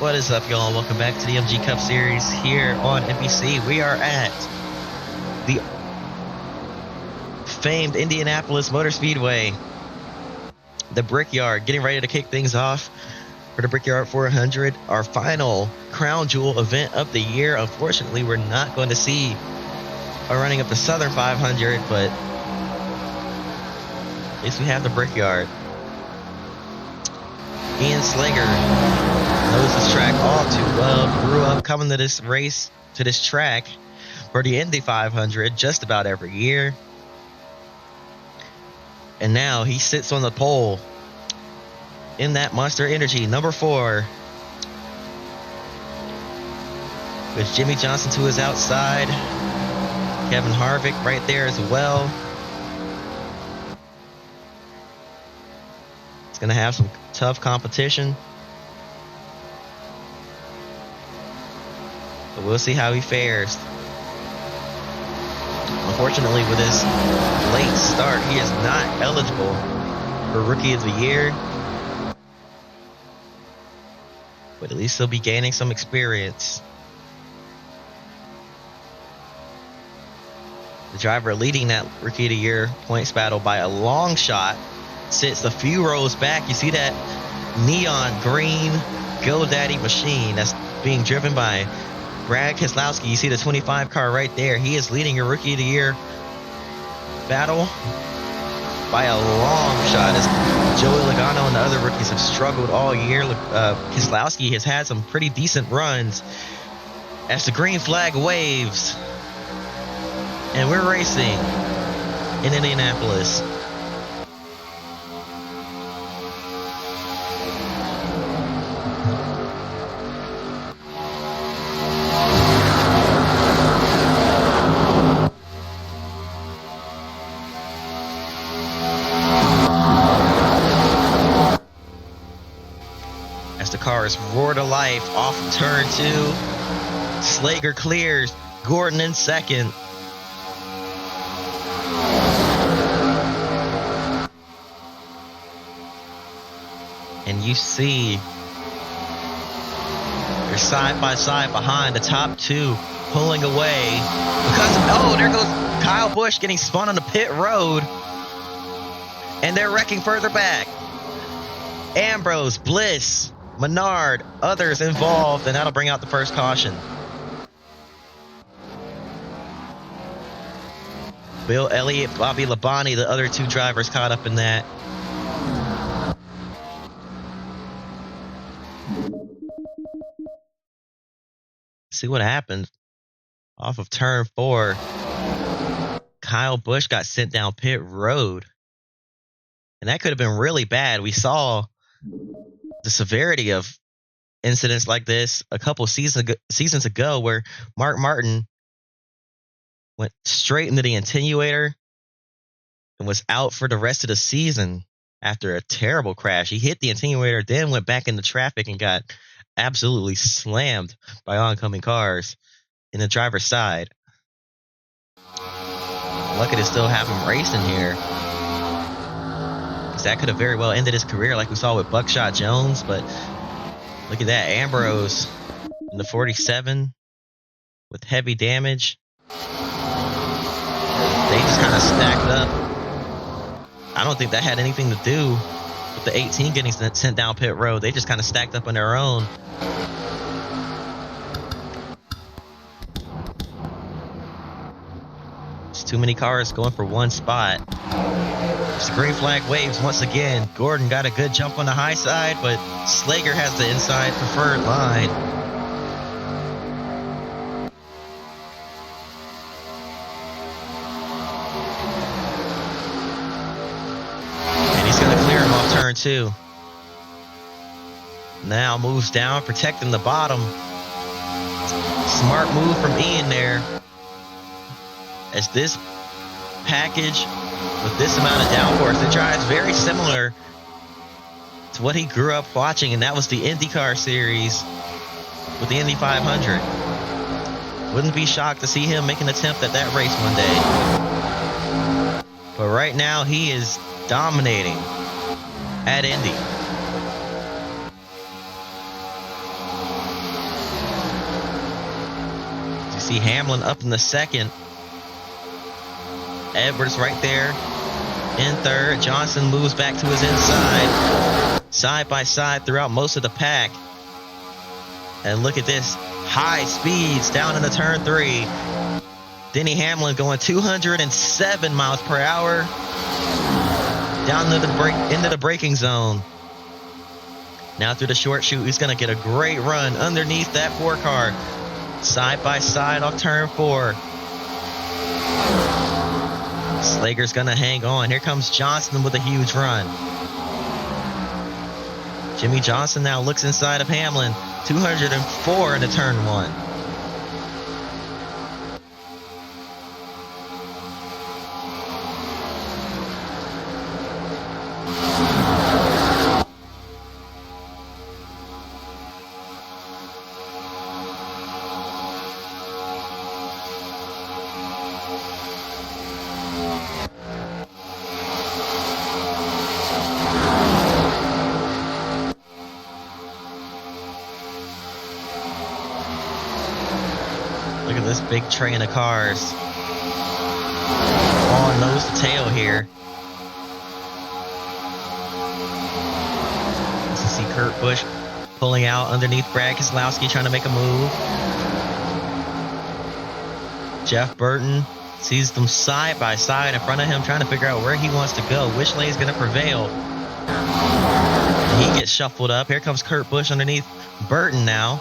What is up, y'all? Welcome back to the MG Cup Series here on NBC. We are at the famed Indianapolis Motor Speedway, the Brickyard, getting ready to kick things off for the Brickyard 400, our final crown jewel event of the year. Unfortunately, we're not going to see a running of the Southern 500, but at least we have the Brickyard. Ian Slager knows this track all too well. Grew up coming to this race, to this track for the Indy 500 just about every year. And now he sits on the pole in that Monster Energy number 4 with Jimmy Johnson to his outside. Kevin Harvick right there as well. It's going to have some tough competition. But we'll see how he fares. Unfortunately, with his late start, he is not eligible for Rookie of the Year. But at least he'll be gaining some experience. The driver leading that Rookie of the Year points battle by a long shot sits a few rows back. You see that neon green GoDaddy machine that's being driven by Brad Keselowski. You see the 25 car right there. He is leading your Rookie of the Year battle by a long shot, as Joey Logano and the other rookies have struggled all year. Keselowski has had some pretty decent runs as the green flag waves. And we're racing in Indianapolis. As the cars roar to life off of turn 2, Slager clears, Gordon in second. And you see they're side by side behind the top 2, pulling away because there goes Kyle Busch getting spun on the pit road, and they're wrecking further back. Ambrose, Bliss, Menard, others involved, and that'll bring out the first caution. Bill Elliott, Bobby Labonte, the other 2 drivers caught up in that. See what happened off of turn 4. Kyle Busch got sent down pit road, and that could have been really bad. We saw the severity of incidents like this a couple seasons ago, where Mark Martin went straight into the attenuator and was out for the rest of the season after a terrible crash. He hit the attenuator, then went back into traffic and got absolutely slammed by oncoming cars in the driver's side. Lucky to still have him racing here, because that could have very well ended his career like we saw with Buckshot Jones. But look at that, Ambrose in the 47 with heavy damage. They just kind of stacked up. I don't think that had anything to do with the 18 getting sent down pit road. They just kind of stacked up on their own. It's too many cars going for one spot. The green flag waves once again. Gordon got a good jump on the high side, but Slager has the inside preferred line. And he's going to clear him off turn 2. Now moves down, protecting the bottom. Smart move from Ian there, as this package with this amount of downforce, it drives very similar to what he grew up watching, and that was the IndyCar series with the Indy 500. Wouldn't be shocked to see him make an attempt at that race one day. But right now he is dominating at Indy. see Hamlin up in the second. Edwards right there in third. Johnson moves back to his inside. Side by side throughout most of the pack. And look at this. High speeds down into turn 3. Denny Hamlin going 207 miles per hour. Down into the braking zone. Now through the short chute, he's going to get a great run underneath that 4 car. Side by side off turn 4. Slager's going to hang on. Here comes Johnson with a huge run. Jimmy Johnson now looks inside of Hamlin. 204 into turn 1. Look at this big train of cars. All nose to tail here. Let's see Kurt Busch pulling out underneath Brad Keselowski, trying to make a move. Jeff Burton sees them side by side in front of him, trying to figure out where he wants to go, which lane is going to prevail. He gets shuffled up. Here comes Kurt Busch underneath Burton now.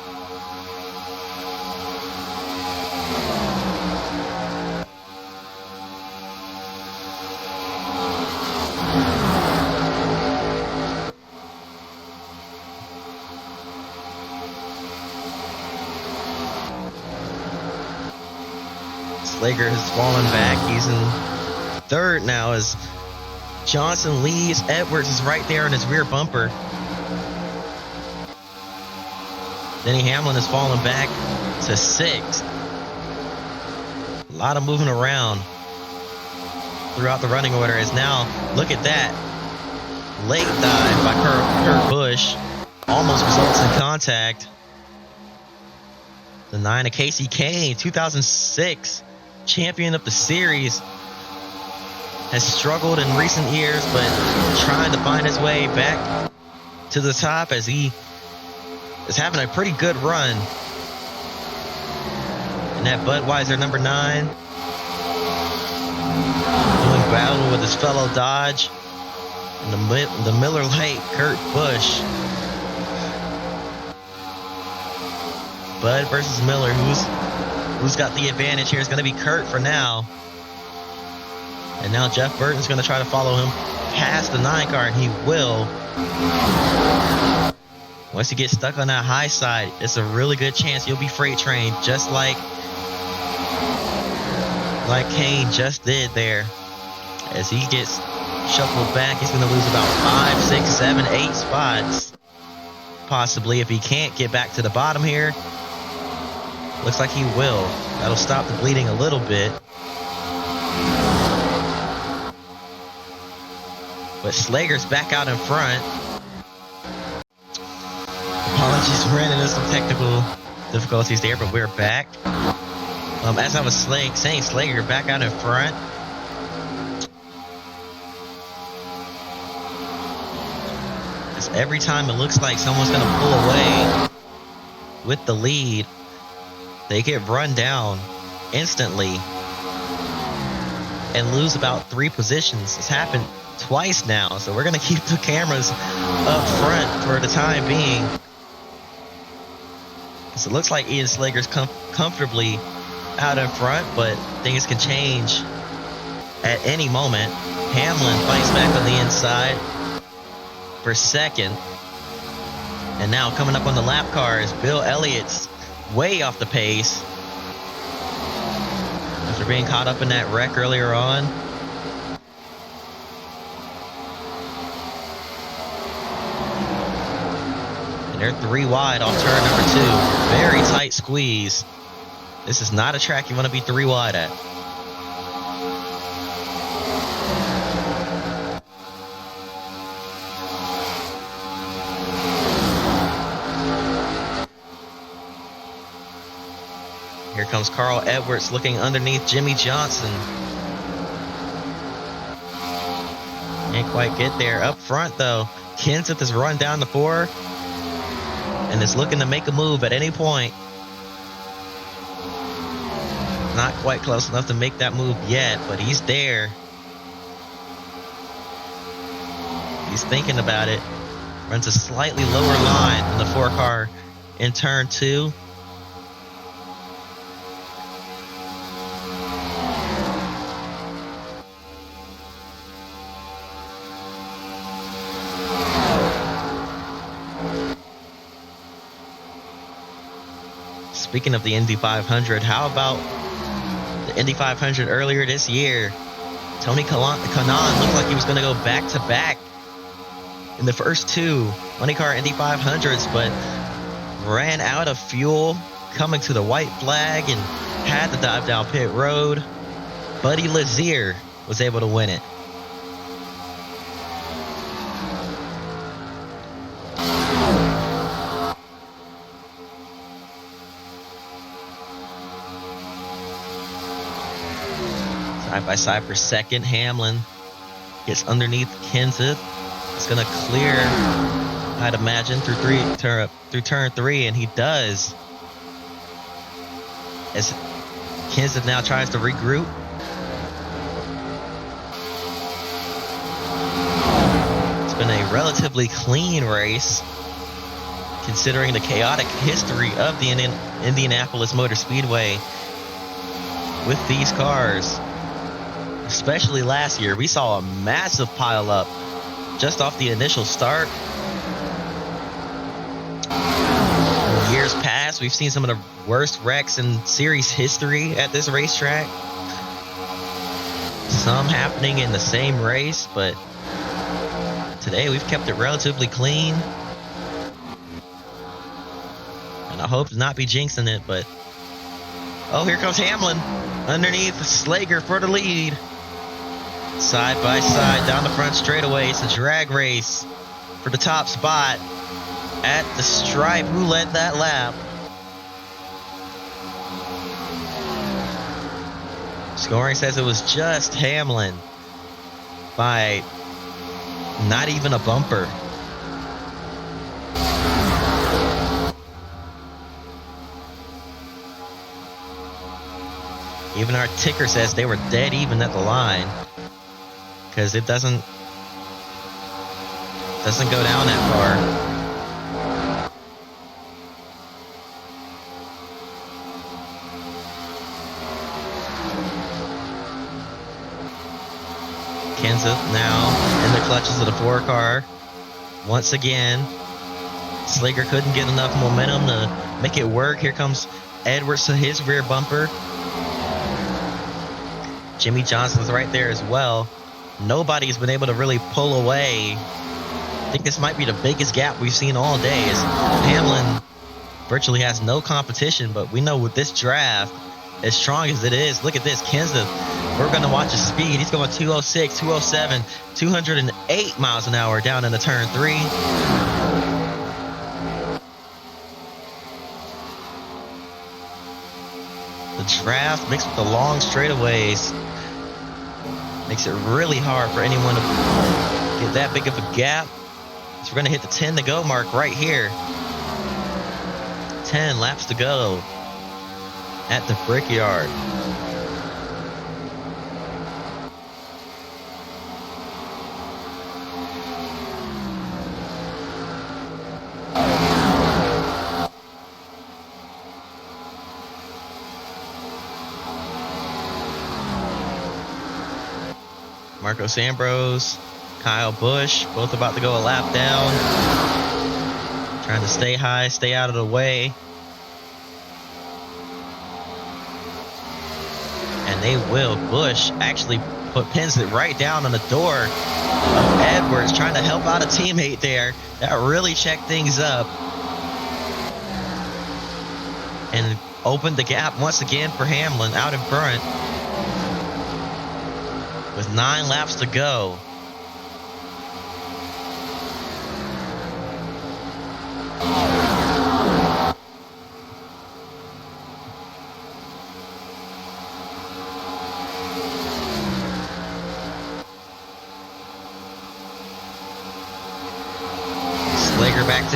Slager has fallen back. He's in third now as Johnson leads. Edwards is right there in his rear bumper. Denny Hamlin has fallen back to 6th. A lot of moving around throughout the running order. Is now, look at that. Late dive by Kurt Busch. Almost results in contact. The 9 of Casey Kane, 2006. Champion of the series, has struggled in recent years, but trying to find his way back to the top as he is having a pretty good run. And that Budweiser number 9 doing battle with his fellow Dodge and the Miller Lite Kurt Busch. Bud versus Miller. Who's got the advantage here? Is going to be Kurt for now. And now Jeff Burton's going to try to follow him past the 9 car, and he will. Once he gets stuck on that high side, it's a really good chance he'll be freight trained, just like Kane just did there. As he gets shuffled back, he's going to lose about 5, 6, 7, 8 spots. Possibly, if he can't get back to the bottom here. Looks like he will. That'll stop the bleeding a little bit. But Slager's back out in front. Apologies, we ran into some technical difficulties there, but we're back. As I was saying, Slager back out in front. Because every time it looks like someone's going to pull away with the lead, they get run down instantly and lose about 3 positions. It's happened twice now, so we're going to keep the cameras up front for the time being. So it looks like Ian Slager's comfortably out in front, but things can change at any moment. Hamlin fights back on the inside for second. And now coming up on the lap car is Bill Elliott's way off the pace after being caught up in that wreck earlier on. And they're 3 wide off turn number 2. Very tight squeeze. This is not a track you want to be 3 wide at. Here comes Carl Edwards looking underneath Jimmy Johnson. Can't quite get there. Up front, though, Kenseth is run down the 4 and is looking to make a move at any point. Not quite close enough to make that move yet, but he's there. He's thinking about it. Runs a slightly lower line than the 4 car in turn 2. Speaking of the Indy 500, how about the Indy 500 earlier this year? Tony Kanaan looked like he was going to go back-to-back in the first 2 money car Indy 500s, but ran out of fuel coming to the white flag and had to dive down pit road. Buddy Lazier was able to win it. Side by side for second. Hamlin gets underneath Kenseth. It's going to clear, I'd imagine, through turn 3, and he does. As Kenseth now tries to regroup. It's been a relatively clean race, considering the chaotic history of the Indianapolis Motor Speedway with these cars. Especially last year, we saw a massive pileup just off the initial start. In years past, we've seen some of the worst wrecks in series history at this racetrack. Some happening in the same race, but today we've kept it relatively clean. And I hope to not be jinxing it, but oh, here comes Hamlin underneath Slager for the lead. Side by side down the front straightaway. It's a drag race for the top spot at the stripe. Who led that lap? Scoring says it was just Hamlin by not even a bumper. Even our ticker says they were dead even at the line, because it doesn't go down that far. Kenseth now in the clutches of the 4 car. Once again, Slager couldn't get enough momentum to make it work. Here comes Edwards to his rear bumper. Jimmy Johnson's right there as well. Nobody's been able to really pull away. I think this might be the biggest gap we've seen all day, as Hamlin virtually has no competition, but we know with this draft, as strong as it is, look at this, Kenseth, we're going to watch his speed. He's going 206, 207, 208 miles an hour down into turn 3. The draft mixed with the long straightaways makes it really hard for anyone to get that big of a gap. So we're going to hit the 10 to go mark right here. 10 laps to go at the Brickyard. Marcos Ambrose, Kyle Busch, both about to go a lap down. Trying to stay high, stay out of the way. And they will. Busch actually pins it right down on the door of Edwards, trying to help out a teammate there. That really checked things up. And opened the gap once again for Hamlin out in front. With 9 laps to go.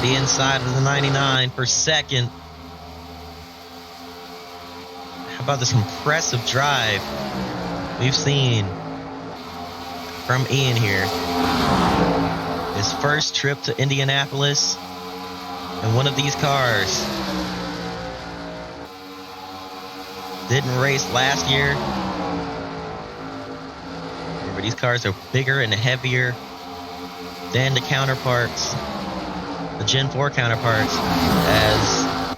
the inside of the 99 for second. How about this impressive drive we've seen from Ian here? His first trip to Indianapolis in one of these cars. Didn't race last year. Remember, these cars are bigger and heavier than the counterparts, the Gen 4 counterparts, as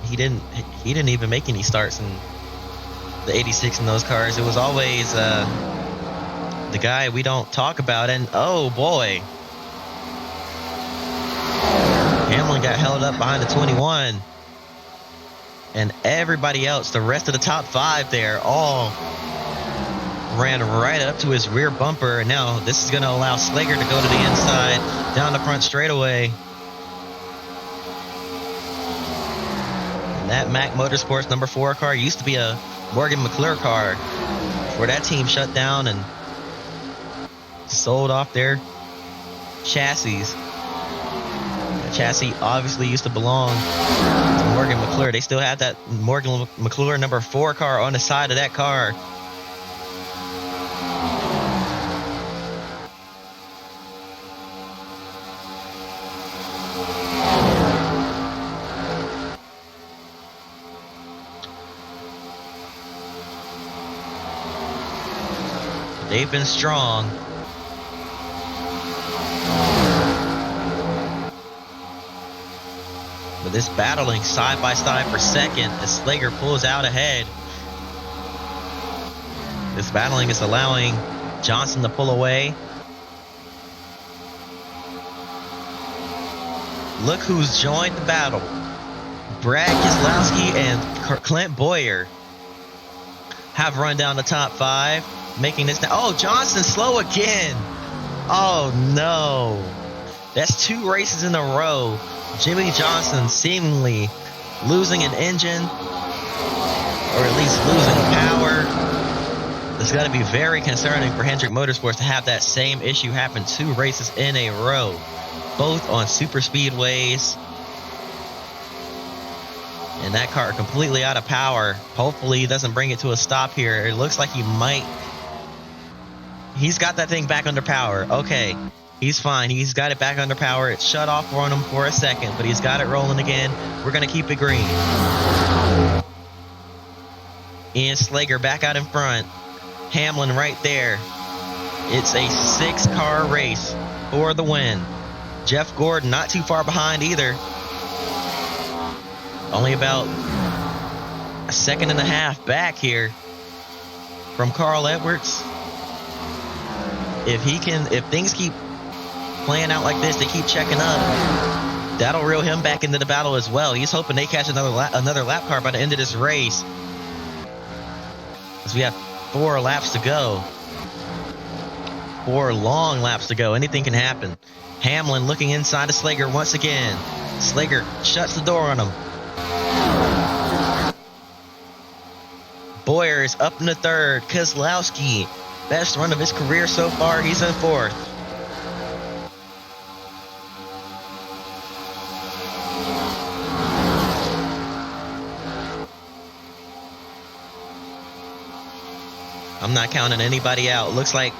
he didn't even make any starts in the 86 in those cars. It was always the guy we don't talk about, and oh boy, Hamlin got held up behind the 21, and everybody else, the rest of the top 5 there, all ran right up to his rear bumper. And now this is going to allow Slager to go to the inside down the front straightaway. And that Mack Motorsports number 4 car used to be a Morgan McClure car before that team shut down and sold off their chassis. The chassis obviously used to belong to Morgan McClure. They still have that Morgan McClure number 4 car on the side of that car. They've been strong. But this battling side by side for second as Slager pulls out ahead. This battling is allowing Johnson to pull away. Look who's joined the battle. Brad Keselowski and Clint Boyer have run down the top 5, making this now. Oh, Johnson slow again. Oh no. That's 2 races in a row. Jimmy Johnson seemingly losing an engine, or at least losing power. It's got to be very concerning for Hendrick Motorsports to have that same issue happen 2 races in a row, both on super speedways. And that car completely out of power. Hopefully he doesn't bring it to a stop here. It looks like he might. He's got that thing back under power. Okay, he's fine. He's got it back under power. It shut off on him for a second, but he's got it rolling again. We're going to keep it green. Ian Slager back out in front. Hamlin right there. It's a 6-car race for the win. Jeff Gordon not too far behind either. Only about a second and a half back here from Carl Edwards. If things keep playing out like this, they keep checking up, that'll reel him back into the battle as well. He's hoping they catch another lap car by the end of this race, because we have 4 laps to go. 4 long laps to go. Anything can happen. Hamlin looking inside of Slager once again. Slager shuts the door on him. Boyer is up in the 3rd. Keselowski, best run of his career so far. He's in 4th. I'm not counting anybody out. Looks like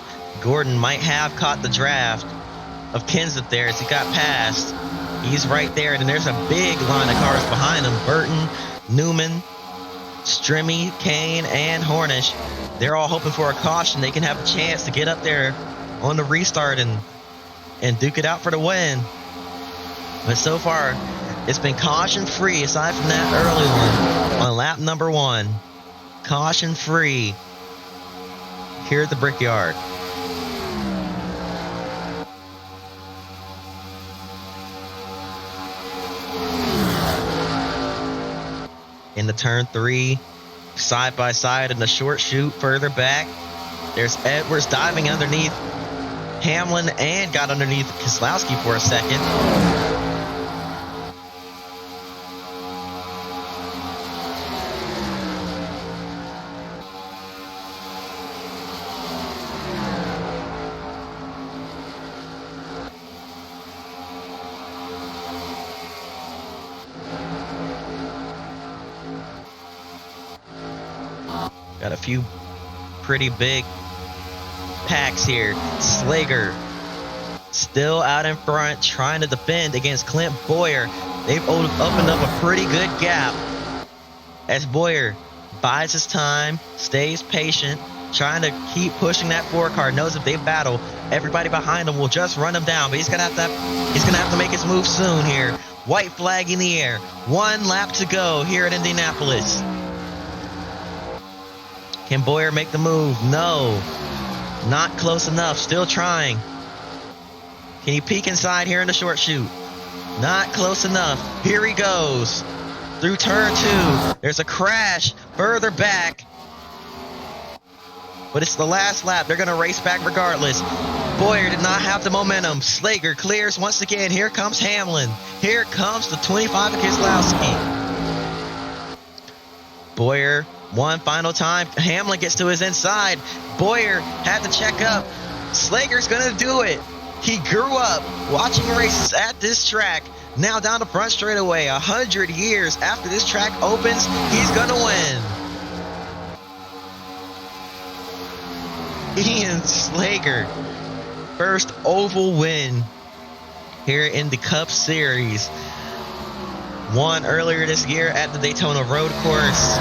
Gordon might have caught the draft of Kenseth there as he got past. He's right there, and there's a big line of cars behind him. Burton, Newman, Strimmy, Kane, and Hornish. They're all hoping for a caution. They can have a chance to get up there on the restart and duke it out for the win. But so far, it's been caution-free, aside from that early one on lap number 1. Caution-free here at the Brickyard. In the turn 3, side by side in the short chute further back, there's Edwards diving underneath Hamlin and got underneath Keselowski for a second. Got a few pretty big packs here. Slager still out in front, trying to defend against Clint Boyer. They've opened up a pretty good gap as Boyer bides his time, stays patient, trying to keep pushing that 4 car. Knows if they battle, everybody behind him will just run him down. But he's gonna have to make his move soon here. White flag in the air. 1 lap to go here at Indianapolis. Can Boyer make the move? No, not close enough. Still trying. Can he peek inside here in the short chute? Not close enough. Here he goes. Through turn 2. There's a crash further back. But it's the last lap. They're going to race back regardless. Boyer did not have the momentum. Slager clears once again. Here comes Hamlin. Here comes the 25 of Keselowski. Boyer, one final time. Hamlin gets to his inside. Boyer had to check up. Slager's going to do it. He grew up watching races at this track. Now down the front straightaway. 100 years after this track opens, he's going to win. Ian Slager, first oval win here in the Cup Series. Won earlier this year at the Daytona Road Course.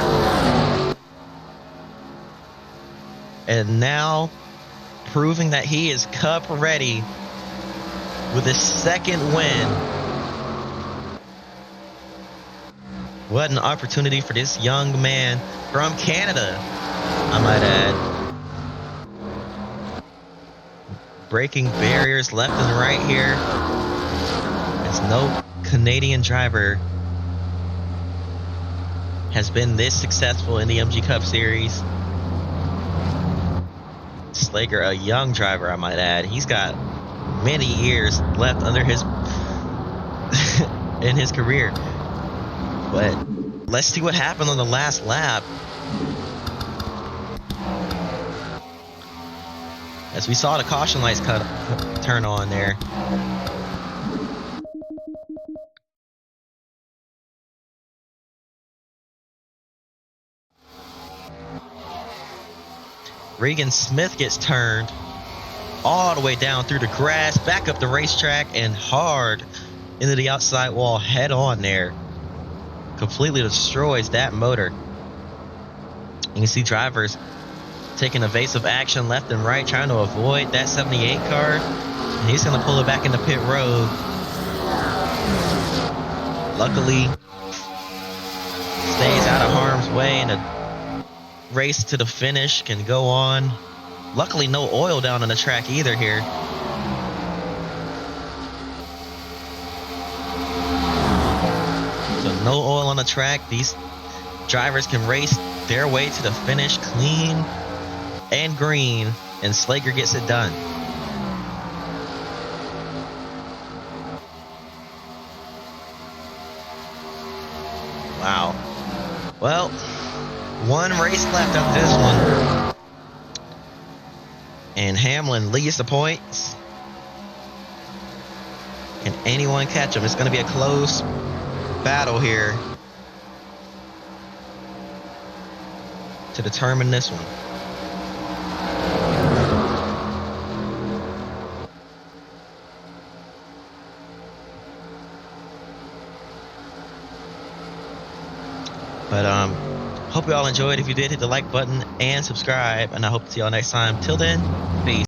And now proving that he is Cup ready with his second win. What an opportunity for this young man from Canada, I might add. Breaking barriers left and right here, as no Canadian driver has been this successful in the MG Cup Series. Slager, a young driver, I might add. He's got many years left under his in his career. But let's see what happened on the last lap. As we saw the caution lights turn on there. Regan Smith gets turned all the way down through the grass, back up the racetrack, and hard into the outside wall head on there. Completely destroys that motor. You can see drivers taking evasive action left and right, trying to avoid that 78 car. And he's going to pull it back into pit road. Luckily, stays out of harm's way, and a race to the finish can go on. Luckily, no oil down on the track either here. So no oil on the track. These drivers can race their way to the finish clean and green, and Slager gets it done. Wow. Well, one race left of this one, and Hamlin leads the points. Can anyone catch him? It's going to be a close battle here to determine this one. But hope you all enjoyed. If you did, hit the like button and subscribe, and I hope to see y'all next time. Till then, peace.